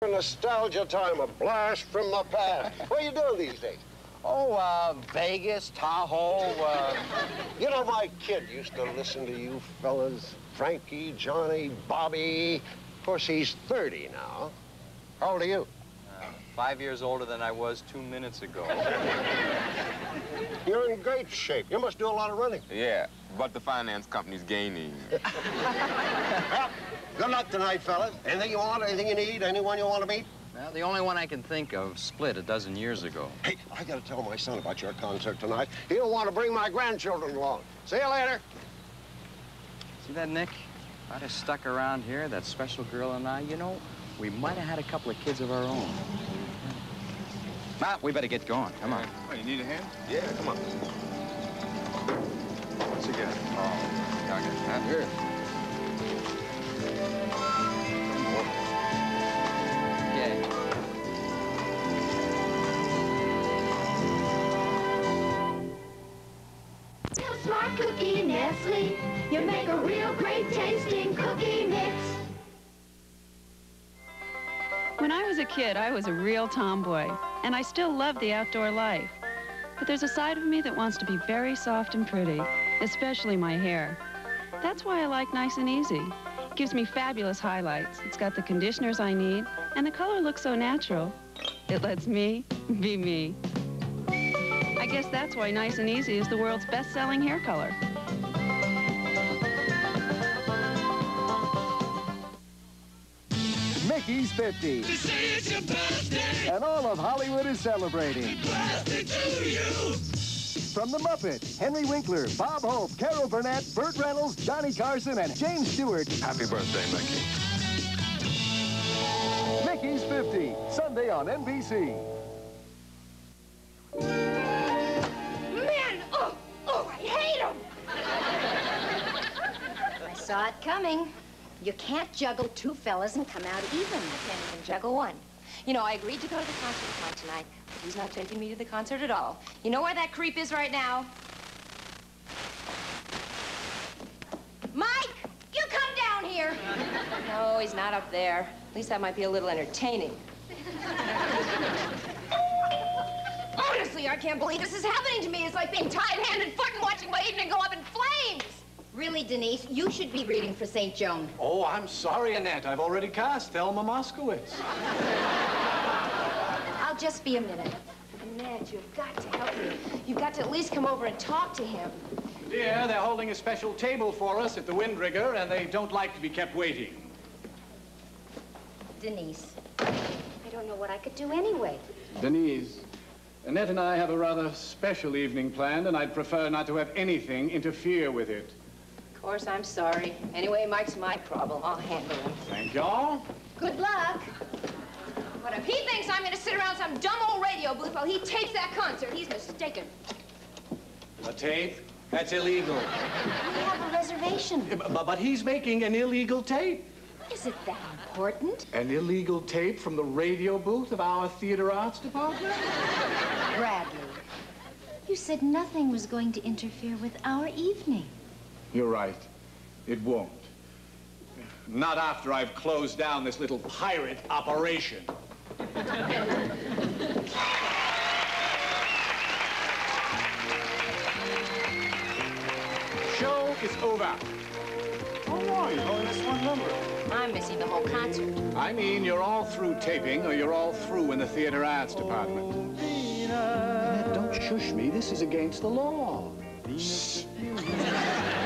Nostalgia time, a blast from the past. What are you doing these days? Oh, Vegas, Tahoe, You know, my kid used to listen to you fellas. Frankie, Johnny, Bobby. Of course, he's 30 now. How old are you? 5 years older than I was 2 minutes ago. You're in great shape. You must do a lot of running. Yeah, but the finance company's gaining. Well, good luck tonight, fellas. Anything you want, anything you need, anyone you want to meet? Well, the only one I can think of split a dozen years ago. Hey, I got to tell my son about your concert tonight. He don't want to bring my grandchildren along. See you later. See that, Nick? If I'd have stuck around here, that special girl and I, you know, we might have had a couple of kids of our own. Matt, we better get going. Come on. Oh, you need a hand? Yeah, come on. What's he got? Oh, I got that. Here. Real smart cookie, Nestle. You make a real great tasting cookie mix. When I was a kid, I was a real tomboy, and I still love the outdoor life. But there's a side of me that wants to be very soft and pretty, especially my hair. That's why I like Nice and Easy. It gives me fabulous highlights. It's got the conditioners I need, and the color looks so natural. It lets me be me. I guess that's why Nice and Easy is the world's best-selling hair color. Mickey's 50. They say it's your birthday. And all of Hollywood is celebrating. Birthday to you. From The Muppets, Henry Winkler, Bob Hope, Carol Burnett, Burt Reynolds, Johnny Carson, and James Stewart. Happy birthday, Mickey. Mickey's 50, Sunday on NBC. Man, oh, I hate them. I saw it coming. You can't juggle two fellas and come out even. I can't even juggle one. You know, I agreed to go to the concert with Mike tonight, but he's not taking me to the concert at all. You know where that creep is right now? Mike, you come down here. No, he's not up there. At least that might be a little entertaining. Honestly, I can't believe this is happening to me. It's like being tied hand and foot and watching my evening go up in flames. Really, Denise, you should be reading for St. Joan. Oh, I'm sorry, Annette. I've already cast Thelma Moskowitz. I'll just be a minute. Annette, you've got to help me. You've got to at least come over and talk to him. Dear, they're holding a special table for us at the Windrigger, and they don't like to be kept waiting. Denise, I don't know what I could do anyway. Denise, Annette and I have a rather special evening planned, and I'd prefer not to have anything interfere with it. Of course, I'm sorry. Anyway, Mike's my problem. I'll handle him. Thank y'all. Good luck. But if he thinks I'm going to sit around some dumb old radio booth while he tapes that concert, he's mistaken. A tape? That's illegal. We have a reservation. But he's making an illegal tape. Is it that important? An illegal tape from the radio booth of our theater arts department? Bradley, you said nothing was going to interfere with our evening. You're right. It won't. Not after I've closed down this little pirate operation. Show is over. Oh, no, you only missed one number. I'm missing the whole concert. I mean, you're all through taping, or you're all through in the theater arts department. Annette, don't shush me. This is against the law. Shh. Are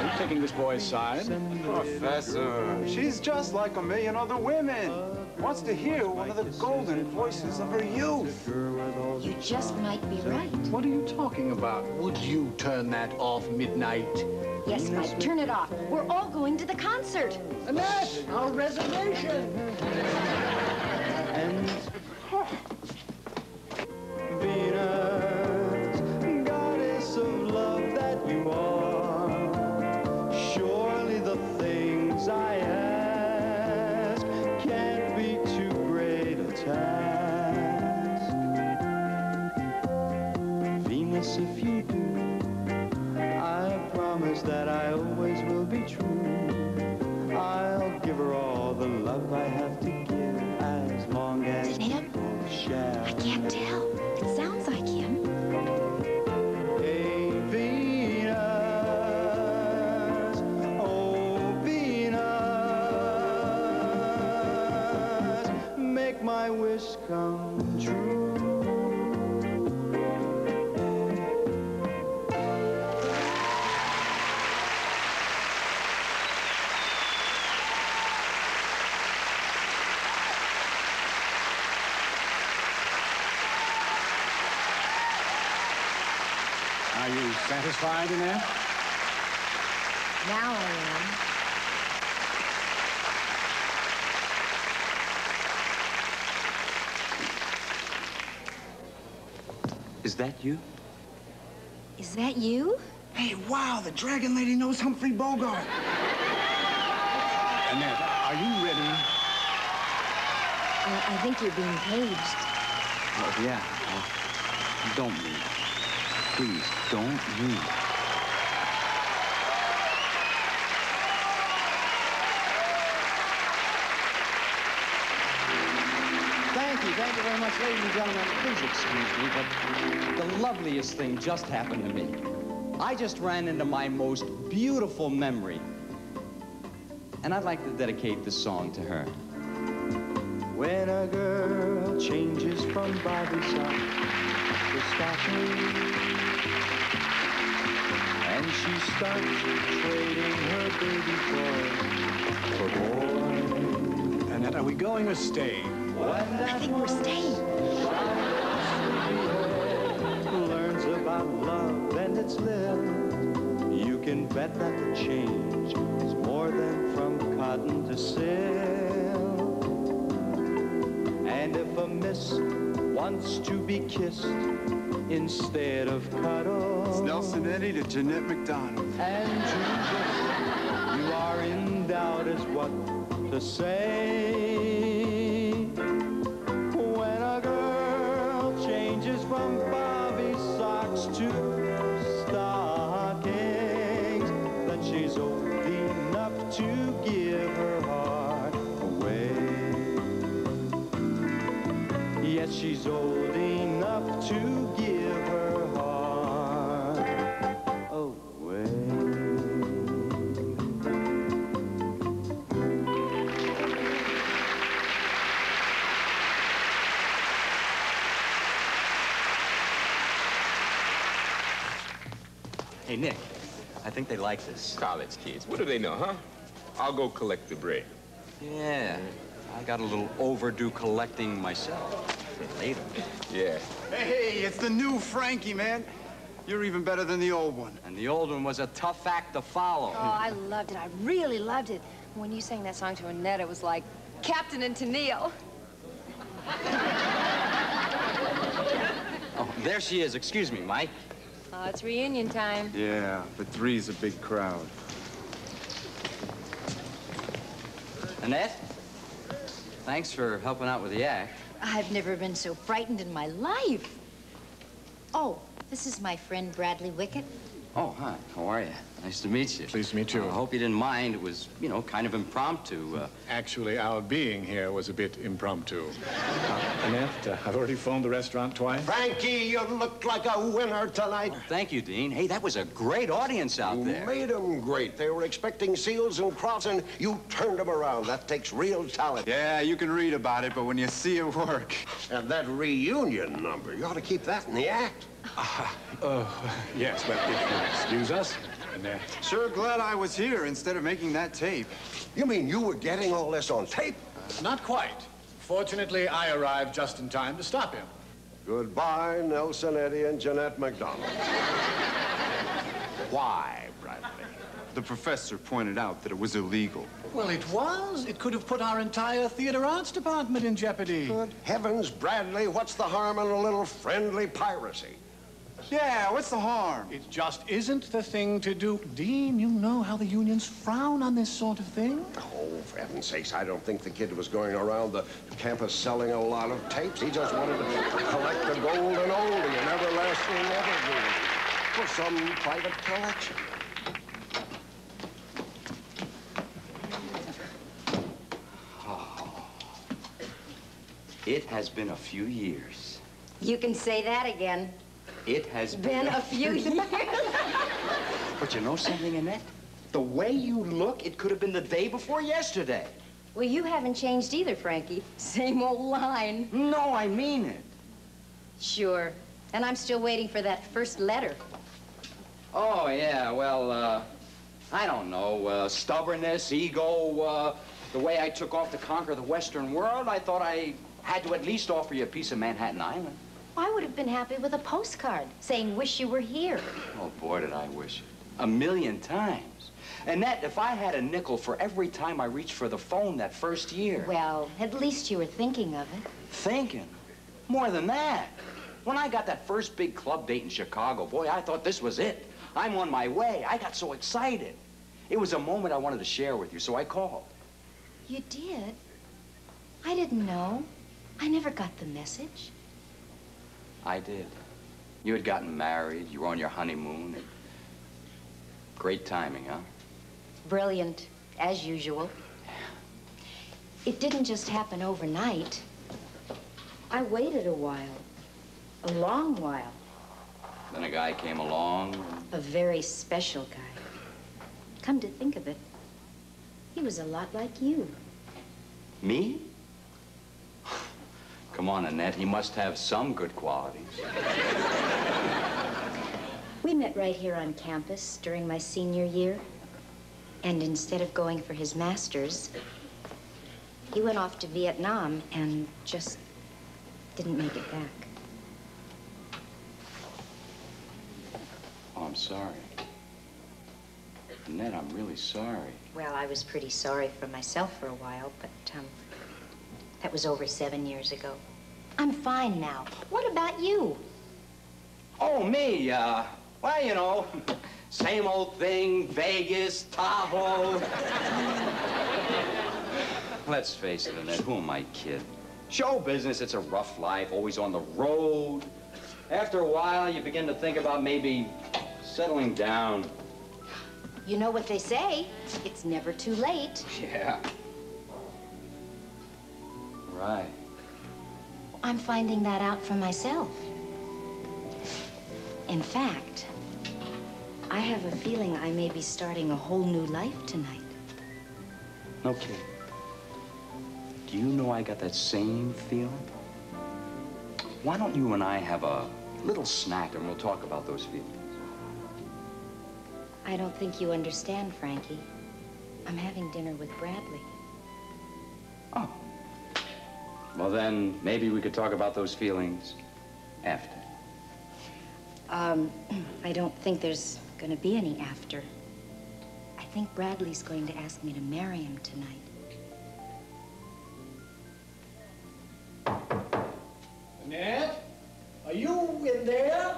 you taking this boy's side? Professor, she's just like a million other women. Wants to hear one of the golden voices of her youth. You just might be right. What are you talking about? Would you turn that off midnight? Yes, Mike, turn it off. We're all going to the concert. Annette, our reservation. And Venus, goddess of love that you are, surely the things I ask can't be too great a task. Venus, if you do, I promise that I always will be true. I'll give her all the love I have to give as long my wish come true. Are you satisfied, Annette? Now I am. Is that you? Is that you? Hey, wow, the Dragon Lady knows Humphrey Bogart. Annette, are you ready? I think you're being paged. Oh, yeah. Don't move. Please, don't move. Thank you very much, ladies and gentlemen. Please excuse me, but the loveliest thing just happened to me. I just ran into my most beautiful memory. And I'd like to dedicate this song to her. When a girl changes from bobby sock to stocking, and she starts trading her baby toys for boy. Annette, are we going or staying? I think we're staying. Learns about love and its live. You can bet that the change is more than from cotton to silk. And if a miss wants to be kissed instead of cuddled, It's Nelson Eddy to Jeanette MacDonald. and you are in doubt as what to say. When a girl changes from bobby socks to stockings, then she's old enough to give her heart away. Yes, she's old enough to give her heart away. Hey, Nick, I think they like this. College kids. What do they know, huh? I'll go collect the bread. Yeah, I got a little overdue collecting myself. Later. Yeah. Hey, it's the new Frankie, man. You're even better than the old one. And the old one was a tough act to follow. Oh, I loved it. I really loved it. When you sang that song to Annette, it was like Captain and Tennille. Oh, there she is. Excuse me, Mike. Oh, it's reunion time. Yeah, but three's a big crowd. Annette, thanks for helping out with the act. I've never been so frightened in my life. Oh, this is my friend Bradley Wickett. Oh, hi. How are you? Nice to meet you. Pleased to meet you. I hope you didn't mind. It was, you know, kind of impromptu. Actually, our being here was a bit impromptu. Annette, I've already phoned the restaurant twice. Frankie, you look like a winner tonight. Thank you, Dean. Hey, that was a great audience out there. You made them great. They were expecting seals and cross, and you turned them around. That takes real talent. Yeah, you can read about it, but when you see it work... And that reunion number, you ought to keep that in the act. Yes, but if you'll excuse us, Annette. Sure glad I was here instead of making that tape. You mean you were getting all this on tape? Not quite. Fortunately, I arrived just in time to stop him. Goodbye, Nelson Eddy and Jeanette MacDonald. Why, Bradley? The professor pointed out that it was illegal. Well, it was. It could have put our entire theater arts department in jeopardy. Good heavens, Bradley, what's the harm in a little friendly piracy? Yeah, what's the harm? It just isn't the thing to do. Dean, you know how the unions frown on this sort of thing. Oh, for heaven's sakes, I don't think the kid was going around the campus selling a lot of tapes. He just wanted to collect the golden oldie, an everlasting evergreen, for some private collection. It has been a few years. You can say that again. It has Been a few years. But you know something, Annette? The way you look, it could have been the day before yesterday. Well, you haven't changed either, Frankie. Same old line. No, I mean it. Sure. And I'm still waiting for that first letter. Oh, yeah, well, I don't know, stubbornness, ego, the way I took off to conquer the Western world, I thought I had to at least offer you a piece of Manhattan Island. I would have been happy with a postcard saying, wish you were here. Oh, boy, did I wish it. 1,000,000 times. Annette, if I had a nickel for every time I reached for the phone that first year. Well, at least you were thinking of it. Thinking? More than that. When I got that first big club date in Chicago, boy, I thought this was it. I'm on my way. I got so excited. It was a moment I wanted to share with you, so I called. You did? I didn't know. I never got the message. I did. You had gotten married. You were on your honeymoon. And great timing, huh? Brilliant, as usual. It didn't just happen overnight. I waited a while. A long while. Then a guy came along. A very special guy. Come to think of it, he was a lot like you. Me? Come on, Annette. He must have some good qualities. We met right here on campus during my senior year. And instead of going for his master's, he went off to Vietnam and just didn't make it back. Oh, I'm sorry. Annette, I'm really sorry. Well, I was pretty sorry for myself for a while, but that was over 7 years ago. I'm fine now. What about you? Oh, me, well, you know, same old thing, Vegas, Tahoe. Let's face it, Annette, who am I kidding? Show business, it's a rough life, always on the road. After a while, you begin to think about maybe settling down. You know what they say, it's never too late. Yeah. Right. I'm finding that out for myself. In fact, I have a feeling I may be starting a whole new life tonight. No kidding. Do you know I got that same feeling? Why don't you and I have a little snack and we'll talk about those feelings? I don't think you understand, Frankie. I'm having dinner with Bradley. Oh. Well, then, maybe we could talk about those feelings after. I don't think there's gonna be any after. I think Bradley's going to ask me to marry him tonight. Annette? Are you in there?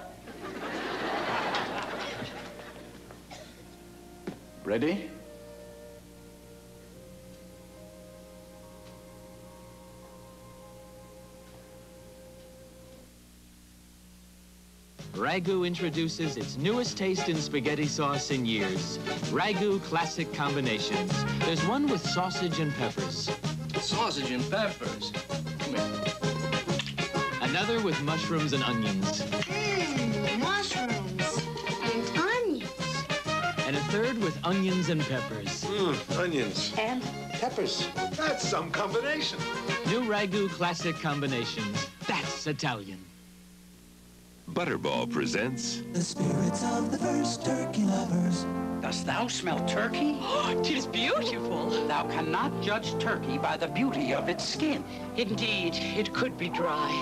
Ready? Ragu introduces its newest taste in spaghetti sauce in years. Ragu Classic Combinations. There's one with sausage and peppers. Sausage and peppers? Come here. Another with mushrooms and onions. Mushrooms and onions. And a third with onions and peppers. Onions. And Peppers. That's some combination. New Ragu Classic Combinations. That's Italian. Butterball presents The spirits of the first turkey lovers. Dost thou smell turkey? Tis beautiful. Thou cannot judge turkey by the beauty of its skin. Indeed, it could be dry.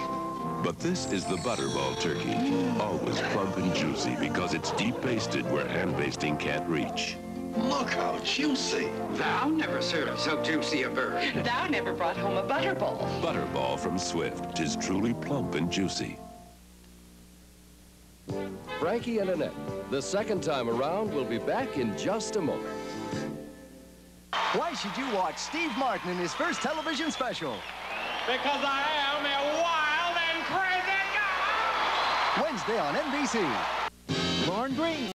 But this is the Butterball turkey. Always plump and juicy because it's deep basted where hand basting can't reach. Look how juicy. Thou never served so juicy a bird. Thou never brought home a butterball. Butterball from Swift. 'Tis truly plump and juicy. Frankie and Annette, the second time around, will be back in just a moment. Why should you watch Steve Martin in his first television special? Because I am a wild and crazy guy! Wednesday on NBC. Lauren Green.